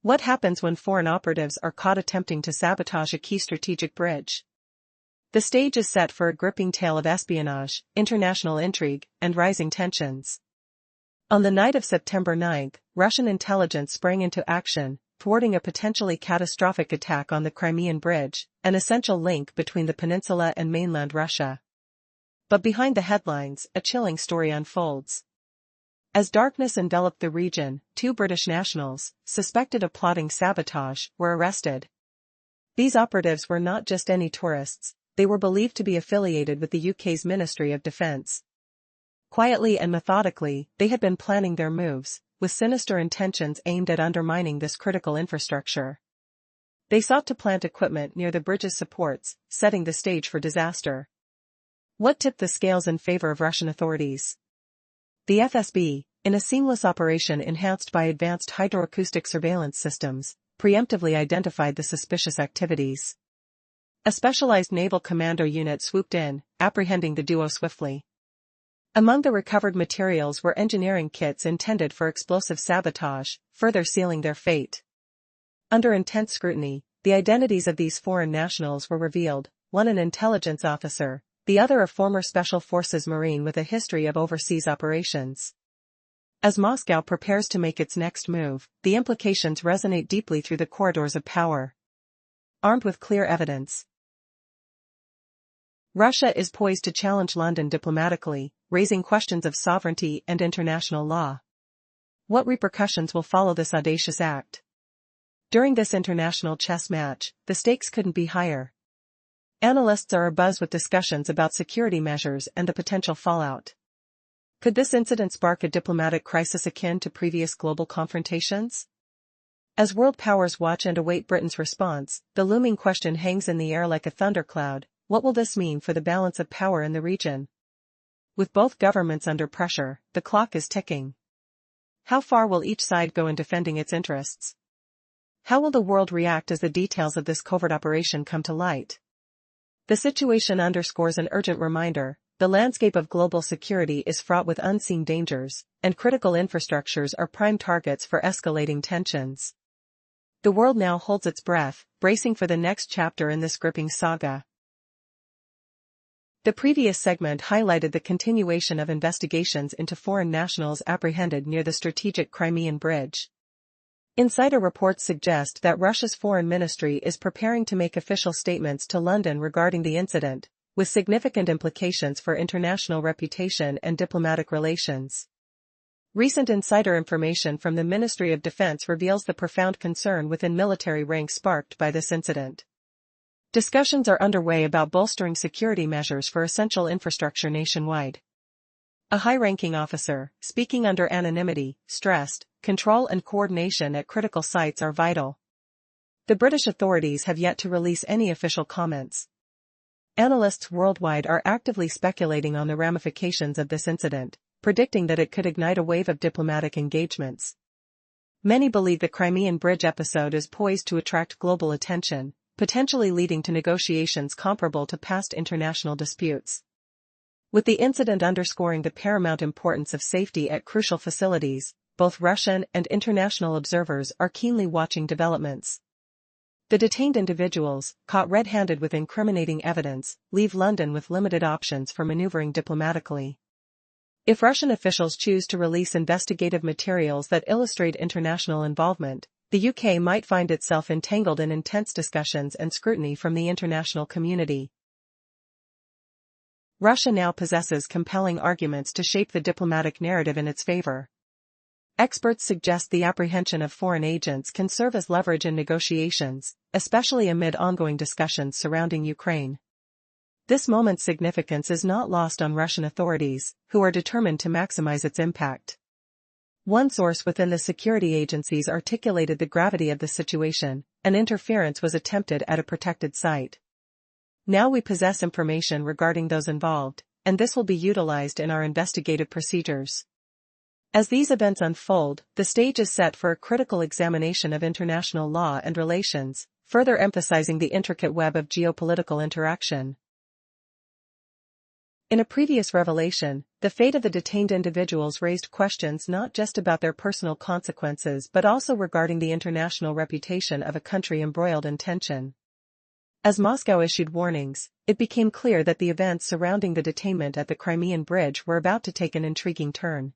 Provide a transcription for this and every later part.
What happens when foreign operatives are caught attempting to sabotage a key strategic bridge? The stage is set for a gripping tale of espionage, international intrigue, and rising tensions. On the night of September 9, Russian intelligence sprang into action, thwarting a potentially catastrophic attack on the Crimean Bridge, an essential link between the peninsula and mainland Russia. But behind the headlines, a chilling story unfolds. As darkness enveloped the region, 2 British nationals, suspected of plotting sabotage, were arrested. These operatives were not just any tourists, they were believed to be affiliated with the UK's Ministry of Defence. Quietly and methodically, they had been planning their moves, with sinister intentions aimed at undermining this critical infrastructure. They sought to plant equipment near the bridge's supports, setting the stage for disaster. What tipped the scales in favor of Russian authorities? The FSB, in a seamless operation enhanced by advanced hydroacoustic surveillance systems, preemptively identified the suspicious activities. A specialized naval commando unit swooped in, apprehending the duo swiftly. Among the recovered materials were engineering kits intended for explosive sabotage, further sealing their fate. Under intense scrutiny, the identities of these foreign nationals were revealed, one an intelligence officer, the other a former Special Forces Marine with a history of overseas operations. As Moscow prepares to make its next move, the implications resonate deeply through the corridors of power. Armed with clear evidence, Russia is poised to challenge London diplomatically, raising questions of sovereignty and international law. What repercussions will follow this audacious act? During this international chess match, the stakes couldn't be higher. Analysts are abuzz with discussions about security measures and the potential fallout. Could this incident spark a diplomatic crisis akin to previous global confrontations? As world powers watch and await Britain's response, the looming question hangs in the air like a thundercloud: what will this mean for the balance of power in the region? With both governments under pressure, the clock is ticking. How far will each side go in defending its interests? How will the world react as the details of this covert operation come to light? The situation underscores an urgent reminder: the landscape of global security is fraught with unseen dangers, and critical infrastructures are prime targets for escalating tensions. The world now holds its breath, bracing for the next chapter in this gripping saga. The previous segment highlighted the continuation of investigations into foreign nationals apprehended near the strategic Crimean Bridge. Insider reports suggest that Russia's foreign ministry is preparing to make official statements to London regarding the incident, with significant implications for international reputation and diplomatic relations. Recent insider information from the Ministry of Defense reveals the profound concern within military ranks sparked by this incident. Discussions are underway about bolstering security measures for essential infrastructure nationwide. A high-ranking officer, speaking under anonymity, stressed, control and coordination at critical sites are vital. The British authorities have yet to release any official comments. Analysts worldwide are actively speculating on the ramifications of this incident, predicting that it could ignite a wave of diplomatic engagements. Many believe the Crimean Bridge episode is poised to attract global attention, potentially leading to negotiations comparable to past international disputes. With the incident underscoring the paramount importance of safety at crucial facilities, both Russian and international observers are keenly watching developments. The detained individuals, caught red-handed with incriminating evidence, leave London with limited options for maneuvering diplomatically. If Russian officials choose to release investigative materials that illustrate international involvement, the UK might find itself entangled in intense discussions and scrutiny from the international community. Russia now possesses compelling arguments to shape the diplomatic narrative in its favor. Experts suggest the apprehension of foreign agents can serve as leverage in negotiations, especially amid ongoing discussions surrounding Ukraine. This moment's significance is not lost on Russian authorities, who are determined to maximize its impact. One source within the security agencies articulated the gravity of the situation: an interference was attempted at a protected site. Now we possess information regarding those involved, and this will be utilized in our investigative procedures. As these events unfold, the stage is set for a critical examination of international law and relations, further emphasizing the intricate web of geopolitical interaction. In a previous revelation, the fate of the detained individuals raised questions not just about their personal consequences but also regarding the international reputation of a country embroiled in tension. As Moscow issued warnings, it became clear that the events surrounding the detainment at the Crimean Bridge were about to take an intriguing turn.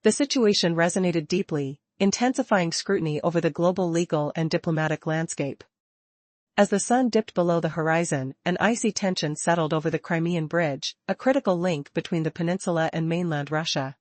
The situation resonated deeply, intensifying scrutiny over the global legal and diplomatic landscape. As the sun dipped below the horizon, an icy tension settled over the Crimean Bridge, a critical link between the peninsula and mainland Russia.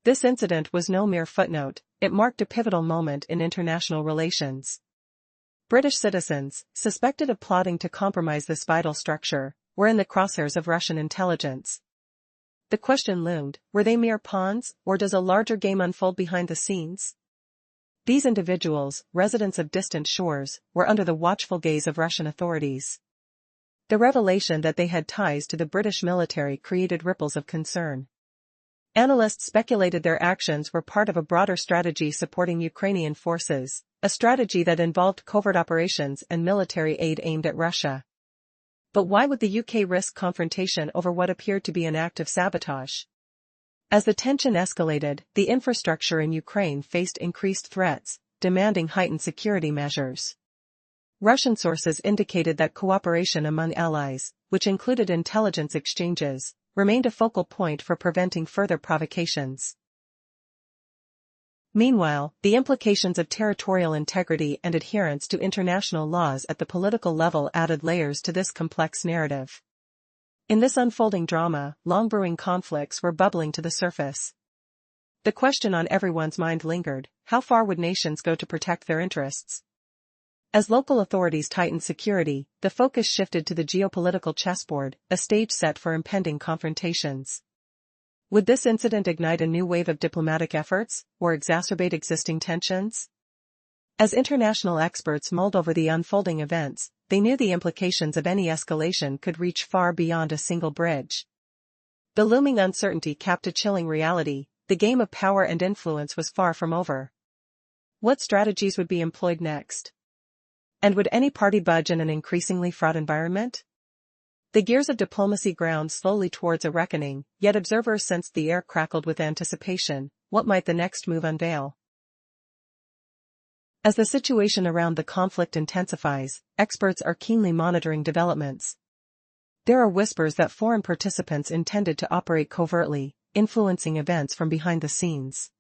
This incident was no mere footnote, it marked a pivotal moment in international relations. British citizens, suspected of plotting to compromise this vital structure, were in the crosshairs of Russian intelligence. The question loomed, were they mere pawns, or does a larger game unfold behind the scenes? These individuals, residents of distant shores, were under the watchful gaze of Russian authorities. The revelation that they had ties to the British military created ripples of concern. Analysts speculated their actions were part of a broader strategy supporting Ukrainian forces, a strategy that involved covert operations and military aid aimed at Russia. But why would the UK risk confrontation over what appeared to be an act of sabotage? As the tension escalated, the infrastructure in Ukraine faced increased threats, demanding heightened security measures. Russian sources indicated that cooperation among allies, which included intelligence exchanges, remained a focal point for preventing further provocations. Meanwhile, the implications of territorial integrity and adherence to international laws at the political level added layers to this complex narrative. In this unfolding drama, long-brewing conflicts were bubbling to the surface. The question on everyone's mind lingered: how far would nations go to protect their interests? As local authorities tightened security, the focus shifted to the geopolitical chessboard, a stage set for impending confrontations. Would this incident ignite a new wave of diplomatic efforts, or exacerbate existing tensions? As international experts mulled over the unfolding events, they knew the implications of any escalation could reach far beyond a single bridge. The looming uncertainty capped a chilling reality: the game of power and influence was far from over. What strategies would be employed next? And would any party budge in an increasingly fraught environment? The gears of diplomacy ground slowly towards a reckoning, yet observers sensed the air crackled with anticipation. What might the next move unveil? As the situation around the conflict intensifies, experts are keenly monitoring developments. There are whispers that foreign participants intended to operate covertly, influencing events from behind the scenes.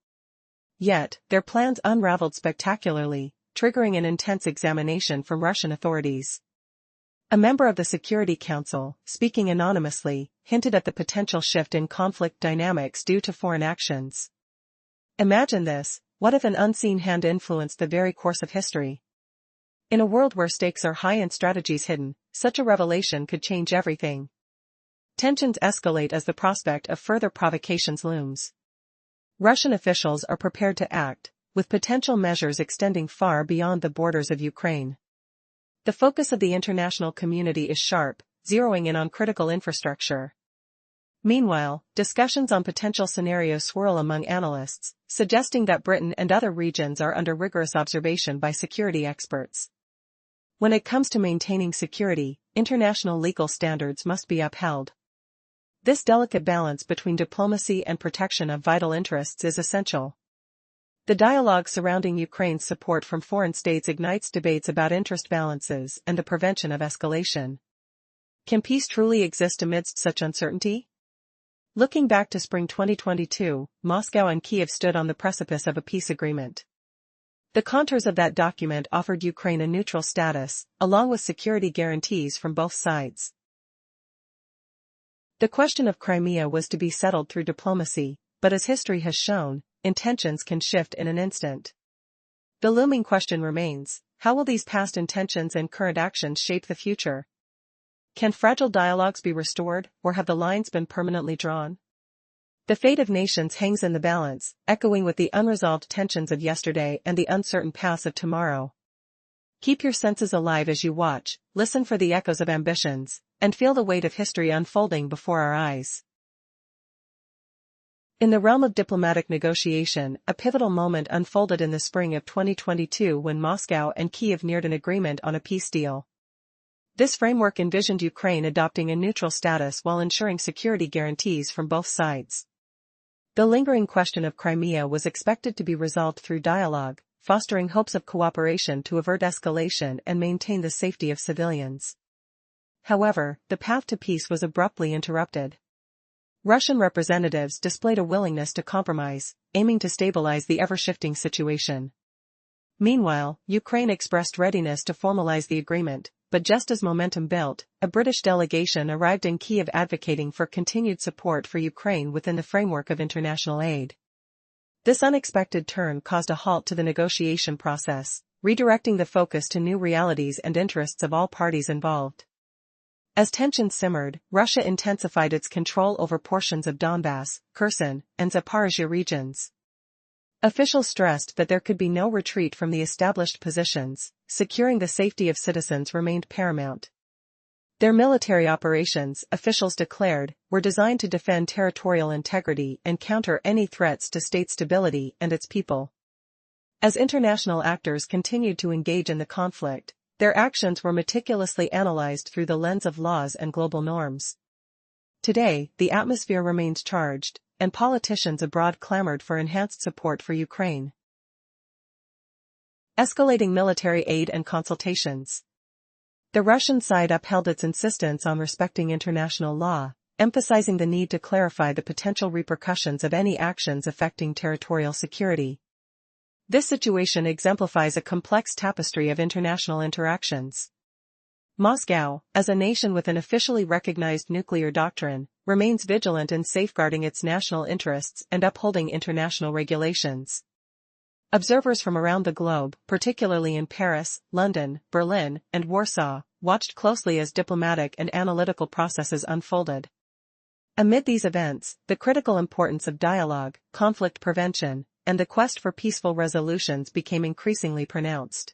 Yet, their plans unraveled spectacularly, triggering an intense examination from Russian authorities. A member of the Security Council, speaking anonymously, hinted at the potential shift in conflict dynamics due to foreign actions. Imagine this: what if an unseen hand influenced the very course of history? In a world where stakes are high and strategies hidden, such a revelation could change everything. Tensions escalate as the prospect of further provocations looms. Russian officials are prepared to act, with potential measures extending far beyond the borders of Ukraine. The focus of the international community is sharp, zeroing in on critical infrastructure. Meanwhile, discussions on potential scenarios swirl among analysts, suggesting that Britain and other regions are under rigorous observation by security experts. When it comes to maintaining security, international legal standards must be upheld. This delicate balance between diplomacy and protection of vital interests is essential. The dialogue surrounding Ukraine's support from foreign states ignites debates about interest balances and the prevention of escalation. Can peace truly exist amidst such uncertainty? Looking back to spring 2022, Moscow and Kiev stood on the precipice of a peace agreement. The contours of that document offered Ukraine a neutral status, along with security guarantees from both sides. The question of Crimea was to be settled through diplomacy, but as history has shown, intentions can shift in an instant. The looming question remains: how will these past intentions and current actions shape the future? Can fragile dialogues be restored, or have the lines been permanently drawn? The fate of nations hangs in the balance, echoing with the unresolved tensions of yesterday and the uncertain paths of tomorrow. Keep your senses alive as you watch, listen for the echoes of ambitions, and feel the weight of history unfolding before our eyes. In the realm of diplomatic negotiation, a pivotal moment unfolded in the spring of 2022 when Moscow and Kiev neared an agreement on a peace deal. This framework envisioned Ukraine adopting a neutral status while ensuring security guarantees from both sides. The lingering question of Crimea was expected to be resolved through dialogue, fostering hopes of cooperation to avert escalation and maintain the safety of civilians. However, the path to peace was abruptly interrupted. Russian representatives displayed a willingness to compromise, aiming to stabilize the ever-shifting situation. Meanwhile, Ukraine expressed readiness to formalize the agreement, but just as momentum built, a British delegation arrived in Kyiv advocating for continued support for Ukraine within the framework of international aid. This unexpected turn caused a halt to the negotiation process, redirecting the focus to new realities and interests of all parties involved. As tensions simmered, Russia intensified its control over portions of Donbass, Kherson, and Zaporizhia regions. Officials stressed that there could be no retreat from the established positions, securing the safety of citizens remained paramount. Their military operations, officials declared, were designed to defend territorial integrity and counter any threats to state stability and its people. As international actors continued to engage in the conflict, their actions were meticulously analyzed through the lens of laws and global norms. Today, the atmosphere remains charged, and politicians abroad clamored for enhanced support for Ukraine. Escalating military aid and consultations. The Russian side upheld its insistence on respecting international law, emphasizing the need to clarify the potential repercussions of any actions affecting territorial security. This situation exemplifies a complex tapestry of international interactions. Moscow, as a nation with an officially recognized nuclear doctrine, remains vigilant in safeguarding its national interests and upholding international regulations. Observers from around the globe, particularly in Paris, London, Berlin, and Warsaw, watched closely as diplomatic and analytical processes unfolded. Amid these events, the critical importance of dialogue, conflict prevention, and the quest for peaceful resolutions became increasingly pronounced.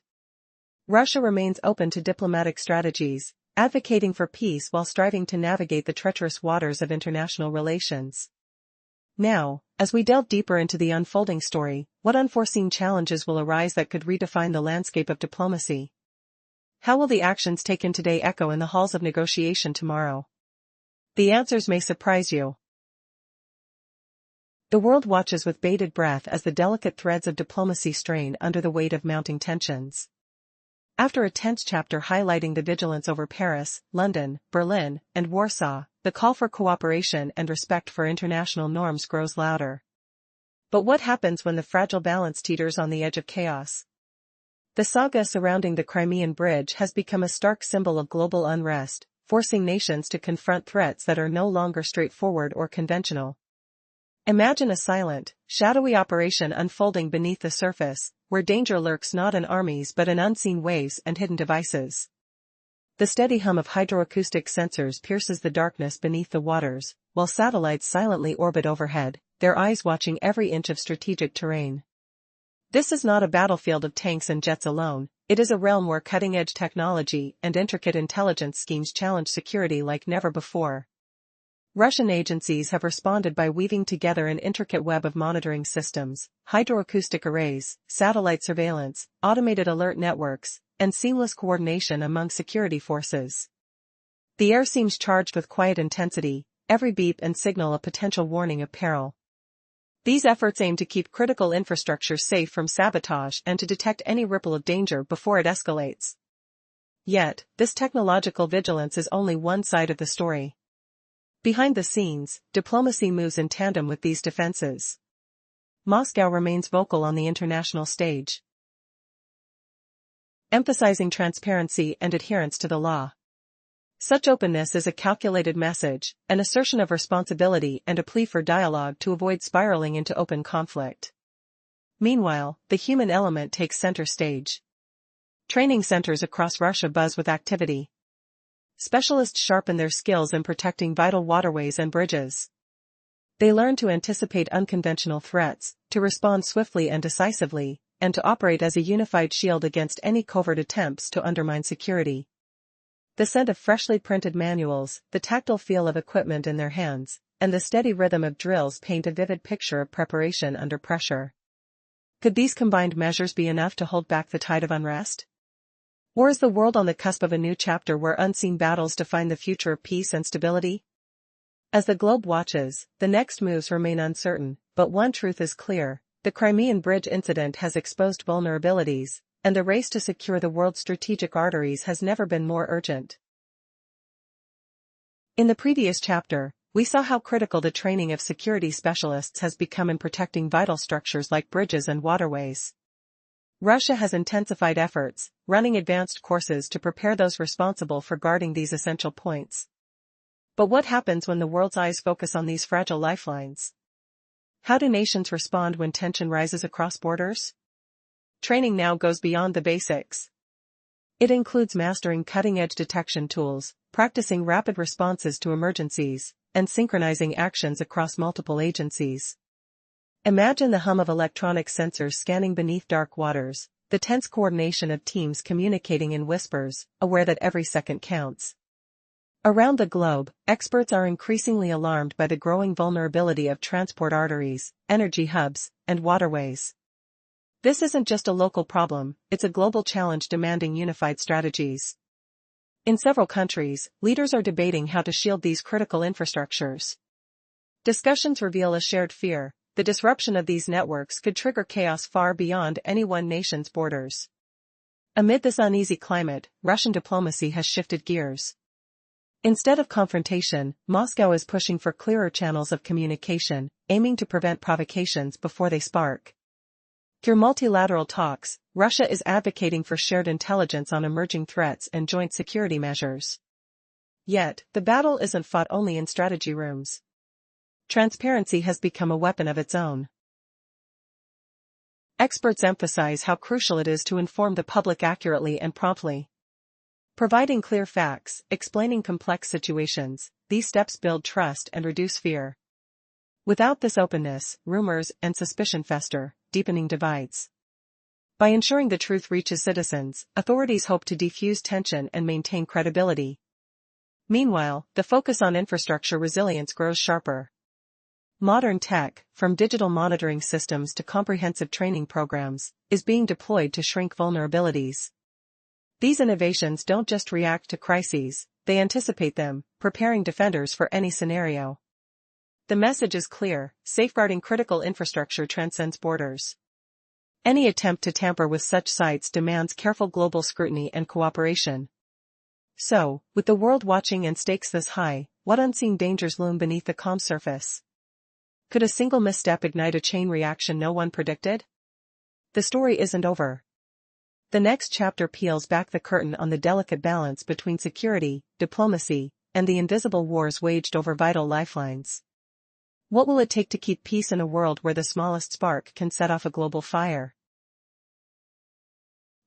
Russia remains open to diplomatic strategies, advocating for peace while striving to navigate the treacherous waters of international relations. Now, as we delve deeper into the unfolding story, what unforeseen challenges will arise that could redefine the landscape of diplomacy? How will the actions taken today echo in the halls of negotiation tomorrow? The answers may surprise you. The world watches with bated breath as the delicate threads of diplomacy strain under the weight of mounting tensions. After a tense chapter highlighting the vigilance over Paris, London, Berlin, and Warsaw, the call for cooperation and respect for international norms grows louder. But what happens when the fragile balance teeters on the edge of chaos? The saga surrounding the Crimean Bridge has become a stark symbol of global unrest, forcing nations to confront threats that are no longer straightforward or conventional. Imagine a silent, shadowy operation unfolding beneath the surface, where danger lurks not in armies but in unseen waves and hidden devices. The steady hum of hydroacoustic sensors pierces the darkness beneath the waters, while satellites silently orbit overhead, their eyes watching every inch of strategic terrain. This is not a battlefield of tanks and jets alone, it is a realm where cutting-edge technology and intricate intelligence schemes challenge security like never before. Russian agencies have responded by weaving together an intricate web of monitoring systems, hydroacoustic arrays, satellite surveillance, automated alert networks, and seamless coordination among security forces. The air seems charged with quiet intensity, every beep and signal a potential warning of peril. These efforts aim to keep critical infrastructure safe from sabotage and to detect any ripple of danger before it escalates. Yet, this technological vigilance is only one side of the story. Behind the scenes, diplomacy moves in tandem with these defenses. Moscow remains vocal on the international stage, emphasizing transparency and adherence to the law. Such openness is a calculated message, an assertion of responsibility and a plea for dialogue to avoid spiraling into open conflict. Meanwhile, the human element takes center stage. Training centers across Russia buzz with activity. Specialists sharpen their skills in protecting vital waterways and bridges. They learn to anticipate unconventional threats, to respond swiftly and decisively, and to operate as a unified shield against any covert attempts to undermine security. The scent of freshly printed manuals, the tactile feel of equipment in their hands, and the steady rhythm of drills paint a vivid picture of preparation under pressure. Could these combined measures be enough to hold back the tide of unrest? Or is the world on the cusp of a new chapter where unseen battles define the future of peace and stability? As the globe watches, the next moves remain uncertain, but one truth is clear: the Crimean Bridge incident has exposed vulnerabilities, and the race to secure the world's strategic arteries has never been more urgent. In the previous chapter, we saw how critical the training of security specialists has become in protecting vital structures like bridges and waterways. Russia has intensified efforts, running advanced courses to prepare those responsible for guarding these essential points. But what happens when the world's eyes focus on these fragile lifelines? How do nations respond when tension rises across borders? Training now goes beyond the basics. It includes mastering cutting-edge detection tools, practicing rapid responses to emergencies, and synchronizing actions across multiple agencies. Imagine the hum of electronic sensors scanning beneath dark waters, the tense coordination of teams communicating in whispers, aware that every second counts. Around the globe, experts are increasingly alarmed by the growing vulnerability of transport arteries, energy hubs, and waterways. This isn't just a local problem, it's a global challenge demanding unified strategies. In several countries, leaders are debating how to shield these critical infrastructures. Discussions reveal a shared fear: the disruption of these networks could trigger chaos far beyond any one nation's borders. Amid this uneasy climate, Russian diplomacy has shifted gears. Instead of confrontation, Moscow is pushing for clearer channels of communication, aiming to prevent provocations before they spark. Through multilateral talks, Russia is advocating for shared intelligence on emerging threats and joint security measures. Yet, the battle isn't fought only in strategy rooms. Transparency has become a weapon of its own. Experts emphasize how crucial it is to inform the public accurately and promptly. Providing clear facts, explaining complex situations, these steps build trust and reduce fear. Without this openness, rumors and suspicion fester, deepening divides. By ensuring the truth reaches citizens, authorities hope to defuse tension and maintain credibility. Meanwhile, the focus on infrastructure resilience grows sharper. Modern tech, from digital monitoring systems to comprehensive training programs, is being deployed to shrink vulnerabilities. These innovations don't just react to crises, they anticipate them, preparing defenders for any scenario. The message is clear: safeguarding critical infrastructure transcends borders. Any attempt to tamper with such sites demands careful global scrutiny and cooperation. So, with the world watching and stakes this high, what unseen dangers loom beneath the calm surface? Could a single misstep ignite a chain reaction no one predicted? The story isn't over. The next chapter peels back the curtain on the delicate balance between security, diplomacy, and the invisible wars waged over vital lifelines. What will it take to keep peace in a world where the smallest spark can set off a global fire?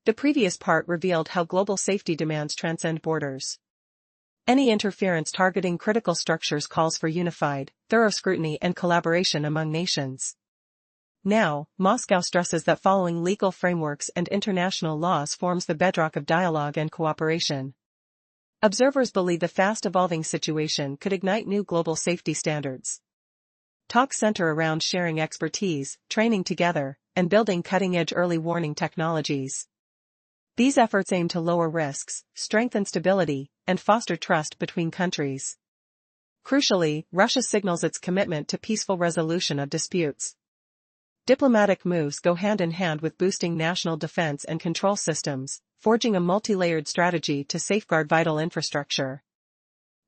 The previous part revealed how global safety demands transcend borders. Any interference targeting critical structures calls for unified, thorough scrutiny and collaboration among nations. Now, Moscow stresses that following legal frameworks and international laws forms the bedrock of dialogue and cooperation. Observers believe the fast-evolving situation could ignite new global safety standards. Talks center around sharing expertise, training together, and building cutting-edge early warning technologies. These efforts aim to lower risks, strengthen stability, and foster trust between countries. Crucially, Russia signals its commitment to peaceful resolution of disputes. Diplomatic moves go hand in hand with boosting national defense and control systems, forging a multi-layered strategy to safeguard vital infrastructure.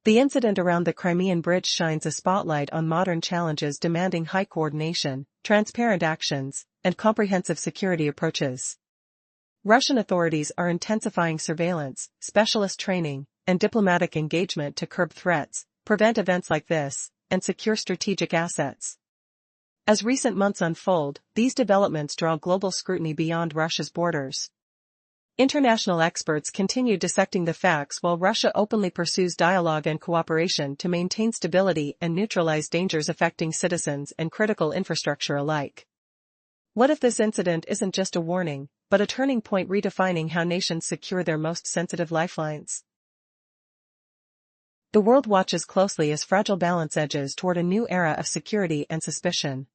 The incident around the Crimean Bridge shines a spotlight on modern challenges demanding high coordination, transparent actions, and comprehensive security approaches. Russian authorities are intensifying surveillance, specialist training, and diplomatic engagement to curb threats, prevent events like this, and secure strategic assets. As recent months unfold, these developments draw global scrutiny beyond Russia's borders. International experts continue dissecting the facts while Russia openly pursues dialogue and cooperation to maintain stability and neutralize dangers affecting citizens and critical infrastructure alike. What if this incident isn't just a warning, but a turning point redefining how nations secure their most sensitive lifelines? The world watches closely as fragile balance edges toward a new era of security and suspicion.